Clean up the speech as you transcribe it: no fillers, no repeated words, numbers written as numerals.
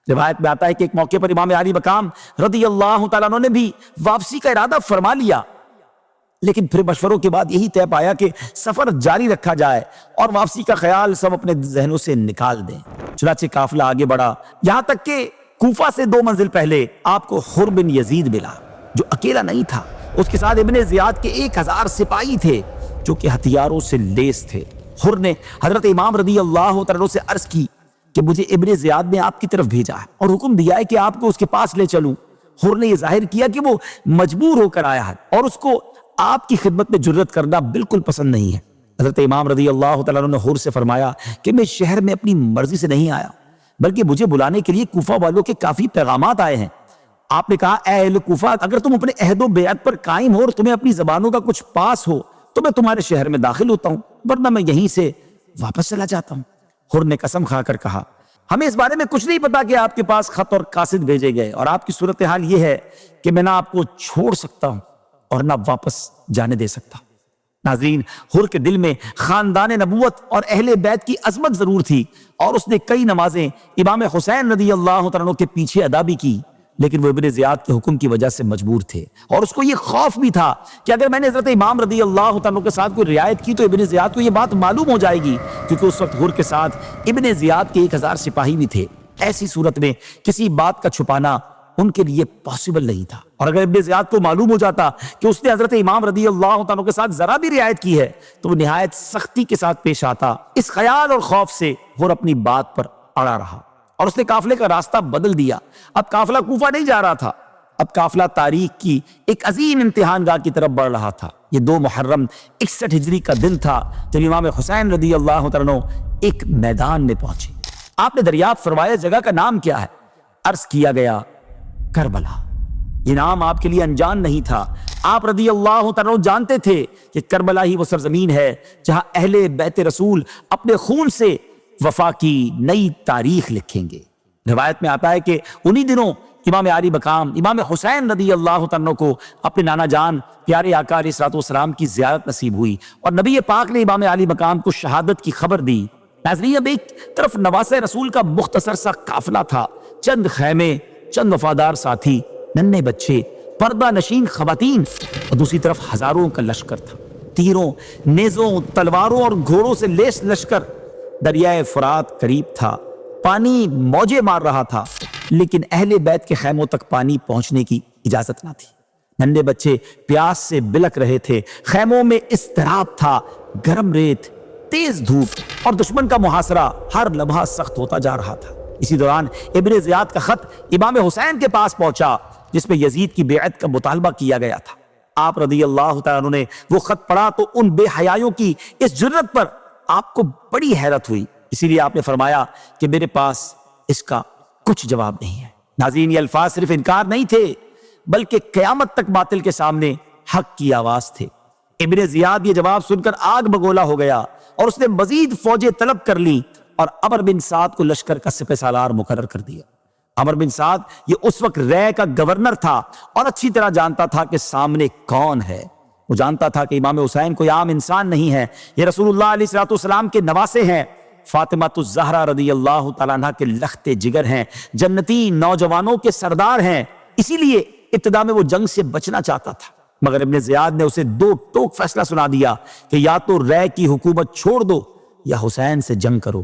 روایت میں آتا ہے کہ ایک موقع پر امام علی مقام رضی اللہ تعالیٰ عنہ نے بھی واپسی کا ارادہ فرما لیا، لیکن پھر مشوروں کے بعد یہی طے پایا کہ سفر جاری رکھا جائے اور واپسی کا خیال سب اپنے ذہنوں سے نکال دیں۔ چنانچہ قافلہ آگے بڑھا، یہاں تک کہ کوفہ سے 2 منزل پہلے آپ کو حر بن یزید ملا، جو اکیلا نہیں تھا، اس کے ساتھ ابن زیاد کے 1000 سپاہی تھے جو کہ ہتھیاروں سے لیس تھے۔ حر نے حضرت امام رضی اللہ تعالیٰ سے عرض کی کہ مجھے ابن زیاد نے آپ کی طرف بھیجا ہے اور حکم دیا ہے کہ آپ کو اس کے پاس لے چلوں۔ حر نے یہ ظاہر کیا کہ وہ مجبور ہو کر آیا ہے اور اس کو آپ کی خدمت میں جرت کرنا بالکل پسند نہیں ہے۔ حضرت امام رضی اللہ تعالیٰ نے حر سے فرمایا کہ میں شہر میں اپنی مرضی سے نہیں آیا، بلکہ مجھے بلانے کے لیے کوفہ والوں کے کافی پیغامات آئے ہیں۔ آپ نے کہا اے اہل کوفہ، اگر تم اپنے عہد و بیعت پر قائم ہو اور تمہیں اپنی زبانوں کا کچھ پاس ہو تو میں تمہارے شہر میں داخل ہوتا ہوں، ورنہ میں یہیں سے واپس چلا جاتا ہوں۔ حر نے قسم کھا کر کہا ہمیں اس بارے میں کچھ نہیں پتا کہ آپ کے پاس خط اور قاصد بھیجے گئے، اور آپ کی صورتحال یہ ہے کہ میں نہ آپ کو چھوڑ سکتا ہوں اور نہ واپس جانے دے سکتا۔ ناظرین، حر کے دل میں خاندان نبوت اور اہل بیت کی عظمت ضرور تھی، اور اس نے کئی نمازیں امام حسین رضی اللہ تعالیٰ عنہ کے پیچھے ادا بھی کی، لیکن وہ ابن زیاد کے حکم کی وجہ سے مجبور تھے، اور اس کو یہ خوف بھی تھا کہ اگر میں نے حضرت امام رضی اللہ تعالیٰ عنہ کے ساتھ کوئی رعایت کی تو ابن زیاد کو یہ بات معلوم ہو جائے گی، کیونکہ اس وقت حر کے ساتھ ابن زیاد کے 1000 سپاہی بھی تھے۔ ایسی صورت میں کسی بات کا چھپانا ان کے لیے پاسبل نہیں تھا، اور اگر ابن زیاد کو معلوم ہو جاتا کہ اس نے حضرت امام رضی اللہ تعالیٰ کے ساتھ ذرا بھی رعایت کی ہے تو وہ نہایت سختی کے ساتھ پیش آتا۔ اس خیال اور خوف سے حر اپنی بات پر اڑا رہا، اور اس نے قافلے کا راستہ بدل دیا۔ اب قافلہ کوفہ نہیں جا رہا تھا، اب قافلہ تاریخ کی ایک عظیم امتحان گاہ کی طرف بڑھ رہا تھا۔ یہ 2 محرم 61 ہجری کا دن تھا جب امام حسین رضی اللہ تعالیٰ ایک میدان میں پہنچے۔ آپ نے دریافت فرمایا جگہ کا نام کیا ہے؟ عرض کیا گیا کربلا۔ یہ نام آپ کے لیے انجان نہیں تھا، آپ رضی اللہ تعالیٰ جانتے تھے کہ کربلا ہی وہ سرزمین ہے جہاں اہل بیت رسول اپنے خون سے وفا کی نئی تاریخ لکھیں گے۔ روایت میں آتا ہے کہ انہی دنوں امام علی مقام امام حسین رضی اللہ تعالیٰ کو اپنے نانا جان پیارے آقا علیہ الصلوۃ والسلام کی زیارت نصیب ہوئی، اور نبی پاک نے امام علی مقام کو شہادت کی خبر دی۔ ناظرین، اب ایک طرف نواسہ رسول کا مختصر سا قافلہ تھا، چند خیمے، چند وفادار ساتھی، ننھے بچے، پردہ نشین خواتین، اور دوسری طرف ہزاروں کا لشکر تھا، تیروں، نیزوں، تلواروں اور گھوڑوں سے لیس لشکر۔ دریائے فرات قریب تھا، پانی موجے مار رہا تھا، لیکن اہل بیت کے خیموں تک پانی پہنچنے کی اجازت نہ تھی۔ ننھے بچے پیاس سے بلک رہے تھے، خیموں میں اضطراب تھا، گرم ریت، تیز دھوپ اور دشمن کا محاصرہ ہر لمحہ سخت ہوتا جا رہا تھا۔ اسی دوران ابن زیاد کا خط امام حسین کے پاس پہنچا، جس میں یزید کی بیعت کا مطالبہ کیا گیا تھا۔ آپ رضی اللہ تعالیٰ نے وہ خط پڑھا تو ان بے حیائیوں کی اس جرت پر آپ کو بڑی حیرت ہوئی، اسی لیے آپ نے فرمایا کہ میرے پاس اس کا کچھ جواب نہیں ہے۔ ناظرین، یہ الفاظ صرف انکار نہیں تھے، بلکہ قیامت تک باطل کے سامنے حق کی آواز تھے۔ ابن زیاد یہ جواب سن کر آگ بگولا ہو گیا، اور اس نے مزید فوجیں طلب کر لی اور عمر بن سعد کو لشکر کا سپہ سالار مقرر کر دیا۔ عمر بن سعد یہ اس وقت رے کا گورنر تھا اور اچھی طرح جانتا تھا کہ سامنے کون ہے۔ وہ جانتا تھا کہ امام حسین کوئی عام انسان نہیں ہے، یہ رسول اللہ علیہ الصلوۃ والسلام کے نواسے ہیں، فاطمہ الزہرا رضی اللہ تعالیٰ عنہ کے لخت جگر ہیں، جنتی نوجوانوں کے سردار ہیں۔ اسی لیے ابتدا میں وہ جنگ سے بچنا چاہتا تھا، مگر ابن زیاد نے اسے 2 ٹوک فیصلہ سنا دیا کہ یا تو رے کی حکومت چھوڑ دو یا حسین سے جنگ کرو۔